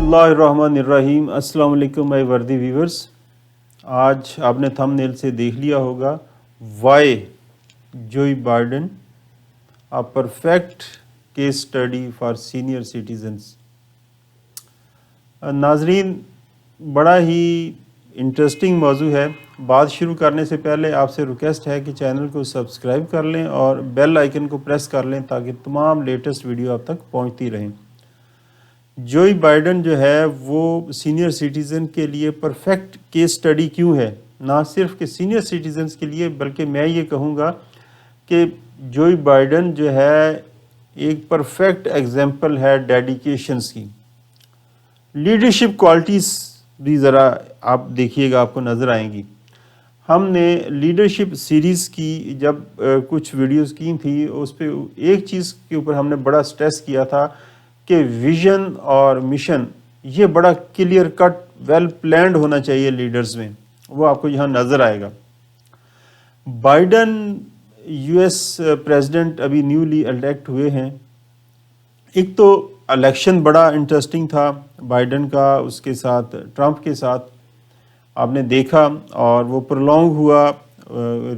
اللہ الرحمن الرحیم۔ السلام علیکم مائی وردی ویورز۔ آج آپ نے تھمب نیل سے دیکھ لیا ہوگا وائی جوئی Biden a perfect case study for senior citizens۔ ناظرین، بڑا ہی انٹرسٹنگ موضوع ہے۔ بات شروع کرنے سے پہلے آپ سے ریکویسٹ ہے کہ چینل کو سبسکرائب کر لیں اور بیل آئیکن کو پریس کر لیں تاکہ تمام لیٹسٹ ویڈیو آپ تک پہنچتی رہیں۔ جوئی بائیڈن جو ہے وہ سینئر سٹیزن کے لیے پرفیکٹ کیس سٹڈی کیوں ہے؟ نہ صرف کہ سینئر سٹیزنز کے لیے بلکہ میں یہ کہوں گا کہ جوئی بائیڈن جو ہے ایک پرفیکٹ ایگزامپل ہے ڈیڈیکیشنز کی۔ لیڈرشپ کوالٹیز بھی ذرا آپ دیکھیے گا، آپ کو نظر آئیں گی۔ ہم نے لیڈرشپ سیریز کی جب کچھ ویڈیوز کی تھی، اس پہ ایک چیز کے اوپر ہم نے بڑا سٹریس کیا تھا کہ ویژن اور مشن یہ بڑا کلیئر کٹ ویل پلانڈ ہونا چاہیے لیڈرز میں۔ وہ آپ کو یہاں نظر آئے گا۔ بائیڈن یو ایس پریزیڈنٹ ابھی نیولی الیکٹ ہوئے ہیں۔ ایک تو الیکشن بڑا انٹرسٹنگ تھا بائیڈن کا، اس کے ساتھ ٹرمپ کے ساتھ آپ نے دیکھا، اور وہ پرولونگ ہوا،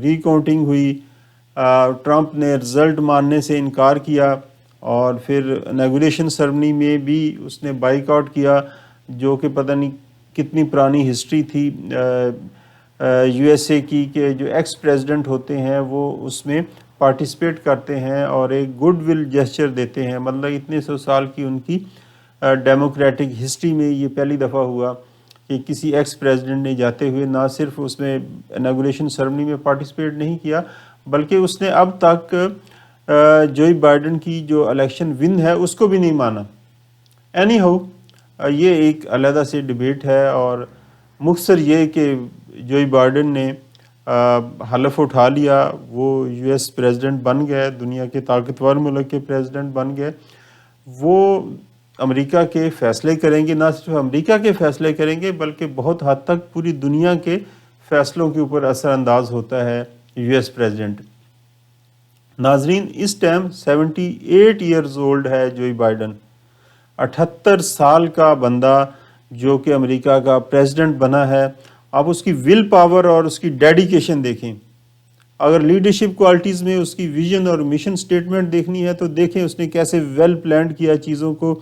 ری کاؤنٹنگ ہوئی، ٹرمپ نے رزلٹ ماننے سے انکار کیا، اور پھر اناگوریشن سرمنی میں بھی اس نے بائیک آؤٹ کیا، جو کہ پتہ نہیں کتنی پرانی ہسٹری تھی یو ایس اے کی کہ جو ایکس پریزیڈنٹ ہوتے ہیں وہ اس میں پارٹیسپیٹ کرتے ہیں اور ایک گڈ ول جیسچر دیتے ہیں۔ مطلب اتنے سو سال کی ان کی ڈیموکریٹک ہسٹری میں یہ پہلی دفعہ ہوا کہ کسی ایکس پریزیڈنٹ نے جاتے ہوئے نہ صرف اس میں اناگوریشن سرمنی میں پارٹیسپیٹ نہیں کیا، بلکہ اس نے اب تک جوئی بائیڈن کی جو الیکشن ون ہے اس کو بھی نہیں مانا۔ اینی ہاؤ، یہ ایک علیحدہ سے ڈیبیٹ ہے، اور مختصر یہ کہ جوئی بائیڈن نے حلف اٹھا لیا، وہ یو ایس پریزیڈنٹ بن گئے، دنیا کے طاقتور ملک کے پریزیڈنٹ بن گئے۔ وہ امریکہ کے فیصلے کریں گے، نہ صرف امریکہ کے فیصلے کریں گے بلکہ بہت حد تک پوری دنیا کے فیصلوں کے اوپر اثر انداز ہوتا ہے یو ایس پریزیڈنٹ۔ ناظرین، اس ٹائم 78 ایئرز اولڈ ہے جوئی بائیڈن، 78 سال کا بندہ جو کہ امریکہ کا پریزیڈنٹ بنا ہے۔ آپ اس کی ول پاور اور اس کی ڈیڈیکیشن دیکھیں۔ اگر لیڈرشپ کوالٹیز میں اس کی ویژن اور مشن سٹیٹمنٹ دیکھنی ہے تو دیکھیں اس نے کیسے ویل پلانڈ کیا چیزوں کو،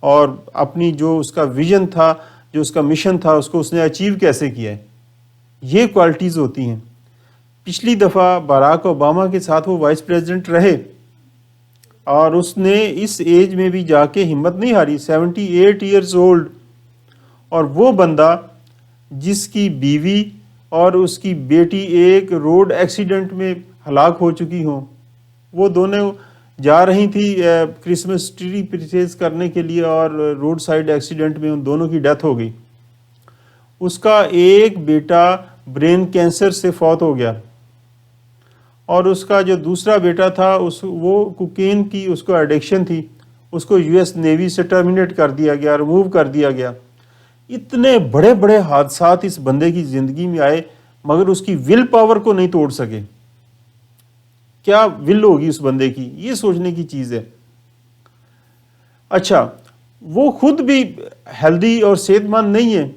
اور اپنی جو اس کا ویژن تھا، جو اس کا مشن تھا، اس کو اس نے اچیو کیسے کیا ہے۔ یہ کوالٹیز ہوتی ہیں۔ پچھلی دفعہ باراک اوباما کے ساتھ وہ وائس پریزیڈنٹ رہے، اور اس نے اس ایج میں بھی جا کے ہمت نہیں ہاری، 78 ایئرز اولڈ، اور وہ بندہ جس کی بیوی اور اس کی بیٹی ایک روڈ ایکسیڈنٹ میں ہلاک ہو چکی ہوں، وہ دونوں جا رہی تھی کرسمس ٹری پرچیز کرنے کے لیے، اور روڈ سائیڈ ایکسیڈنٹ میں ان دونوں کی ڈیتھ ہو گئی۔ اس کا ایک بیٹا برین کینسر سے فوت ہو گیا، اور اس کا جو دوسرا بیٹا تھا وہ کوکین کی اس کو ایڈکشن تھی، اس کو یو ایس نیوی سے ٹرمینیٹ کر دیا گیا، ریموو کر دیا گیا۔ اتنے بڑے بڑے حادثات اس بندے کی زندگی میں آئے، مگر اس کی ول پاور کو نہیں توڑ سکے۔ کیا ول ہوگی اس بندے کی، یہ سوچنے کی چیز ہے۔ اچھا، وہ خود بھی ہیلدی اور صحت مند نہیں ہے،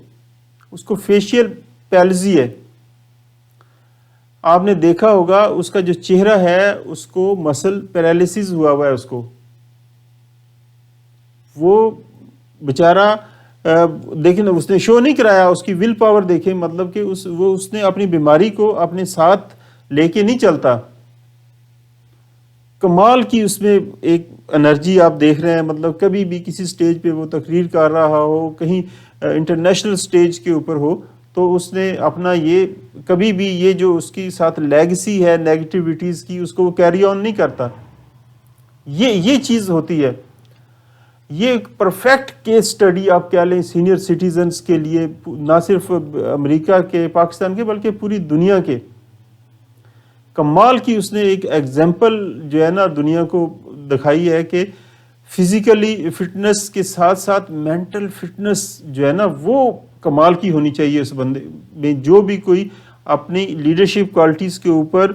اس کو فیشیل پیلزی ہے۔ آپ نے دیکھا ہوگا اس کا جو چہرہ ہے اس کو مسل پیرالیسس ہوا ہوا ہے اس کو۔ وہ بیچارہ دیکھیں، اس نے شو نہیں کرایا، اس کی ول پاور دیکھیں، مطلب کہ اس نے اپنی بیماری کو اپنے ساتھ لے کے نہیں چلتا۔ کمال کی اس میں ایک انرجی آپ دیکھ رہے ہیں، مطلب کبھی بھی کسی سٹیج پہ وہ تقریر کر رہا ہو، کہیں انٹرنیشنل سٹیج کے اوپر ہو، تو اس نے اپنا یہ کبھی بھی یہ جو اس کی ساتھ لیگسی ہے نیگیٹیوٹیز کی، اس کو وہ کیری آن نہیں کرتا۔ یہ چیز ہوتی ہے۔ یہ ایک پرفیکٹ کیس سٹڈی آپ کہہ لیں سینئر سٹیزنز کے لیے، نہ صرف امریکہ کے، پاکستان کے، بلکہ پوری دنیا کے۔ کمال کی اس نے ایک ایگزامپل جو ہے نا دنیا کو دکھائی ہے کہ فزیکلی فٹنس کے ساتھ ساتھ مینٹل فٹنس جو ہے نا وہ کمال کی ہونی چاہیے اس بندے میں۔ جو بھی کوئی اپنی لیڈرشپ کوالٹیز کے اوپر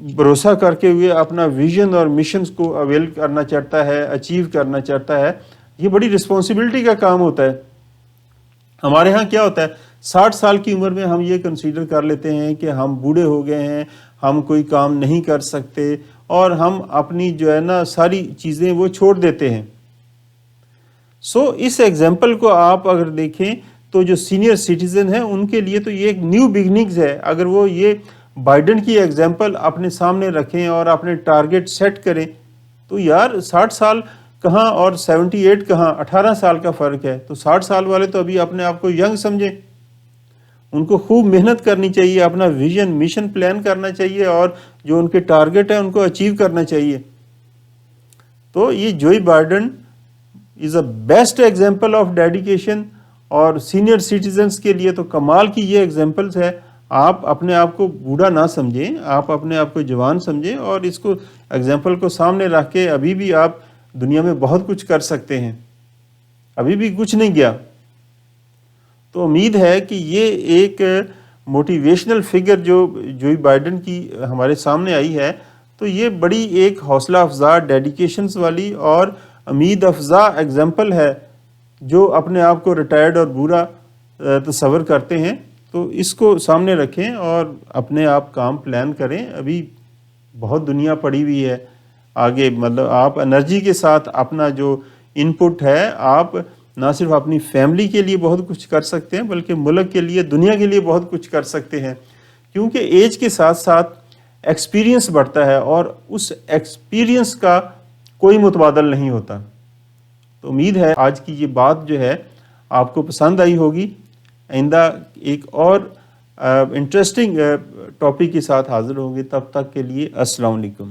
بھروسہ کر کے ہوئے اپنا ویژن اور مشنز کو اویل کرنا چاہتا ہے، اچیو کرنا چاہتا ہے، یہ بڑی رسپانسبلٹی کا کام ہوتا ہے. ہمارے ہاں کیا ہوتا ہے 60 سال کی عمر میں ہم یہ کنسیڈر کر لیتے ہیں کہ ہم بوڑھے ہو گئے ہیں, ہم کوئی کام نہیں کر سکتے, اور ہم اپنی جو ہے نا ساری چیزیں وہ چھوڑ دیتے ہیں. اس ایگزامپل کو آپ اگر دیکھیں تو جو سینئر سٹیزن ہیں ان کے لیے تو یہ ایک نیو بگننگز ہے. اگر وہ یہ بائیڈن کی ایگزامپل اپنے سامنے رکھیں اور اپنے ٹارگٹ سیٹ کریں تو یار 60 سال کہاں اور 78 کہاں, 18 سال کا فرق ہے. تو 60 سال والے تو ابھی اپنے آپ کو ینگ سمجھیں, ان کو خوب محنت کرنی چاہیے, اپنا ویژن مشن پلان کرنا چاہیے, اور جو ان کے ٹارگٹ ہیں ان کو اچیو کرنا چاہیے. تو یہ جوئی Biden is a best example of dedication, اور سینئر سٹیزنز کے لیے تو کمال کی یہ ایگزامپلس ہے. آپ اپنے آپ کو بوڑھا نہ سمجھیں, آپ اپنے آپ کو جوان سمجھیں, اور اس کو ایگزامپل کو سامنے رکھ کے ابھی بھی آپ دنیا میں بہت کچھ کر سکتے ہیں, ابھی بھی کچھ نہیں گیا. تو امید ہے کہ یہ ایک موٹیویشنل فگر جو جوئی بائیڈن کی ہمارے سامنے آئی ہے تو یہ بڑی ایک حوصلہ افزا, ڈیڈیکیشنز والی اور امید افزا ایگزامپل ہے. جو اپنے آپ کو ریٹائرڈ اور بوڑھا تصور کرتے ہیں تو اس کو سامنے رکھیں اور اپنے آپ کام پلان کریں. ابھی بہت دنیا پڑی ہوئی ہے آگے, مطلب آپ انرجی کے ساتھ اپنا جو ان پٹ ہے آپ نہ صرف اپنی فیملی کے لیے بہت کچھ کر سکتے ہیں بلکہ ملک کے لیے, دنیا کے لیے بہت کچھ کر سکتے ہیں. کیونکہ ایج کے ساتھ ساتھ ایکسپیرینس بڑھتا ہے اور اس ایکسپیرینس کا کوئی متبادل نہیں ہوتا. تو امید ہے آج کی یہ بات جو ہے آپ کو پسند آئی ہوگی. آئندہ ایک اور انٹرسٹنگ ٹاپک کے ساتھ حاضر ہوں گے. تب تک کے لیے السلام علیکم.